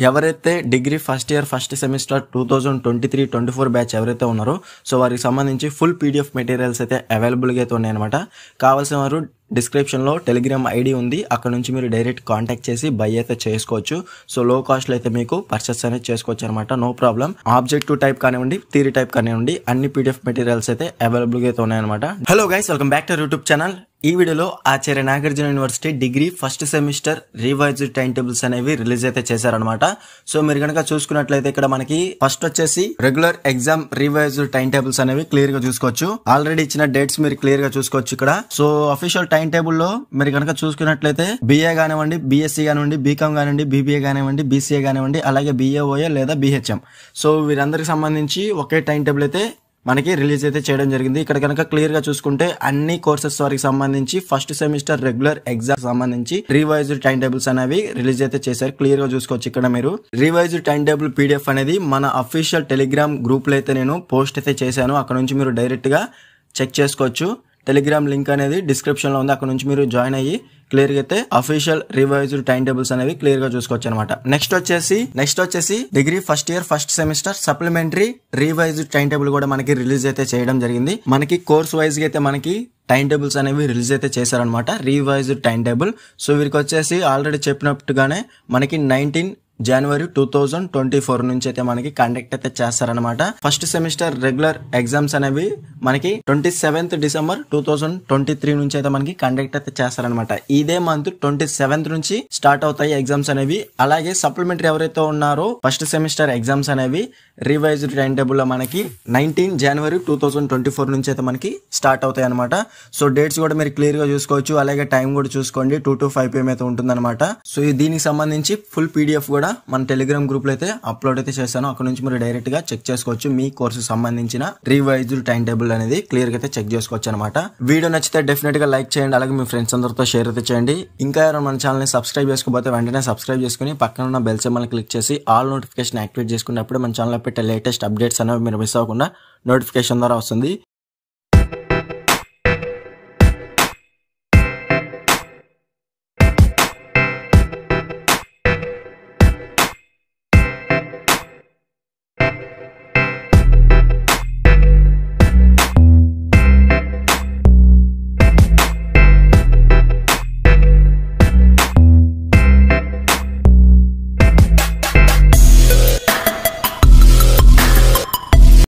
ఎవరైతే degree first year first semester 2023-24 batch ఎవరైతే ఉన్నారో సో వారికి సంబంధించి ఫుల్ పీడిఎఫ్ మెటీరియల్స్ అయితే అవైలబుల్గా అయితే ఉన్నాయన్నమాట. కావాల్సిన వారు డిస్క్రిప్షన్లో టెలిగ్రామ్ ఐడి ఉంది, అక్కడ నుంచి మీరు డైరెక్ట్ కాంటాక్ట్ చేసి బై అయితే చేసుకోవచ్చు. సో లో కాస్ట్లో అయితే మీకు పర్చేస్ అనేది చేసుకోవచ్చు అనమాట. No problem. ఆబ్జెక్టివ్ టైప్ కానివ్వండి, థియరీ టైప్ కానివ్వండి, అన్ని పీడిఎఫ్ మెటీరియల్స్ అయితే అవైలబుల్గా అయితే ఉన్నాయన్నమాట. Hello guys, welcome back to YouTube channel. ఈ వీడియోలో Acharya Nagarjuna university degree first semester revised time tables అనేవి రిలీజ్ అయితే చేశారనమాట. సో మీరు కనుక చూసుకున్నట్లయితే ఇక్కడ మనకి ఫస్ట్ వచ్చేసి regular exam revised time tables అనేవి క్లియర్ గా చూసుకోవచ్చు. ఆల్రెడీ ఇచ్చిన డేట్స్ మీరు క్లియర్ గా చూసుకోవచ్చు ఇక్కడ. సో అఫీషియల్ టైం టేబుల్ లో మీరు కనుక చూసుకున్నట్లయితే బిఏ కానివ్వండి, బిఎస్సీ కానివ్వండి, బీకామ్ కానివ్వండి, బీబీఏ కానివ్వండి, బీసీఏ కానివ్వండి, అలాగే బిఏఓఏ లేదా బిహెచ్ఎం, సో వీరందరికి సంబంధించి ఒకే టైం టేబుల్ అయితే మనకి రిలీజ్ అయితే చేయడం జరిగింది. ఇక్కడ కనుక క్లియర్ గా చూసుకుంటే అన్ని కోర్సెస్ వారికి సంబంధించి ఫస్ట్ సెమిస్టర్ రెగ్యులర్ ఎగ్జామ్ సంబంధించి రివైజ్డ్ టైం టేబుల్స్ అనేవి రిలీజ్ అయితే చేశారు. క్లియర్ గా చూసుకోవచ్చు ఇక్కడ మీరు. రివైజ్డ్ టైం టేబుల్ పీడిఎఫ్ అనేది మన అఫీషియల్ టెలిగ్రామ్ గ్రూప్ లో అయితే నేను పోస్ట్ అయితే చేశాను. అక్కడ నుంచి మీరు డైరెక్ట్ గా చెక్ చేసుకోవచ్చు. టెలిగ్రామ్ లింక్ అనేది డిస్క్రిప్షన్ లో ఉంది, అక్కడ నుంచి మీరు జాయిన్ అయ్యి క్లియర్ గా అయితే అఫీషియల్ రివైజ్డ్ టైం టేబుల్స్ అనేవి క్లియర్ గా చూసుకోవచ్చు అనమాట. నెక్స్ట్ వచ్చేసి degree first year first semester supplementary revised time table కూడా మనకి రిలీజ్ అయితే చేయడం జరిగింది. మనకి కోర్స్ వైజ్ గా అయితే మనకి టైం టేబుల్స్ అనేవి రిలీజ్ అయితే చేశారనమాట, రివైజ్డ్ టైం టేబుల్. సో వీరికి వచ్చేసి ఆల్రెడీ చెప్పినట్టుగానే మనకి 19 జనవరి 2024 నుంచి అయితే మనకి కండక్ట్ అయితే చేస్తారనమాట. ఫస్ట్ సెమిస్టర్ రెగ్యులర్ ఎగ్జామ్స్ అనేవి మనకి 27th డిసెంబర్ 2023 నుంచి అయితే మనకి కండక్ట్ అయితే చేస్తారనమాట. ఇదే మంత్ 27th నుంచి స్టార్ట్ అవుతాయి ఎగ్జామ్స్ అనేవి. అలాగే సప్లిమెంటరీ ఎవరైతే ఉన్నారో ఫస్ట్ సెమిస్టర్ ఎగ్జామ్స్ అనేవి రివైజ్డ్ టైం టేబుల్ లో మనకి 19 జనవరి 2024 నుంచి అయితే మనకి స్టార్ట్ అవుతాయి అనమాట. సో డేట్స్ కూడా మీరు క్లియర్ గా చూసుకోవచ్చు. అలాగే టైం కూడా చూసుకోండి, 2 to 5 PM అయితే ఉంటుంది అనమాట. సో దీనికి సంబంధించి ఫుల్ పీడిఎఫ్ కూడా మన టెలిగ్రామ్ గ్రూప్ లో అయితే అప్లోడ్ అయితే చేశాను. అక్కడ నుంచి మీరు డైరెక్ట్ గా చెక్ చేసుకోవచ్చు. మీ కోర్సు సంబంధించిన రివైజ్డ్ టైం టేబుల్ అనేది క్లియర్ గా అయితే చెక్ చేసుకోవచ్చు అనమాట. వీడియో నచ్చితే డెఫినెట్ గా లైక్ చేయండి, అలాగే మీ ఫ్రెండ్స్ అందరితో షేర్ అయితే చేయండి. ఇంకా ఎవరైనా మన ఛానల్ ని సబ్స్క్రైబ్ చేసుకోకపోతే వెంటనే సబ్స్క్రైబ్ చేసుకుని పక్కన ఉన్న బెల్ సింబల్ క్లిక్ చేసి ఆల్ నోటిఫికేషన్ యాక్టివేట్ చేసుకున్నప్పుడు మన ఛానల్ లో పెట్టే లేటెస్ట్ అప్డేట్స్ అనేవి మీరు మిస్ అవ్వకుండా నోటిఫికేషన్ ద్వారా వస్తుంది.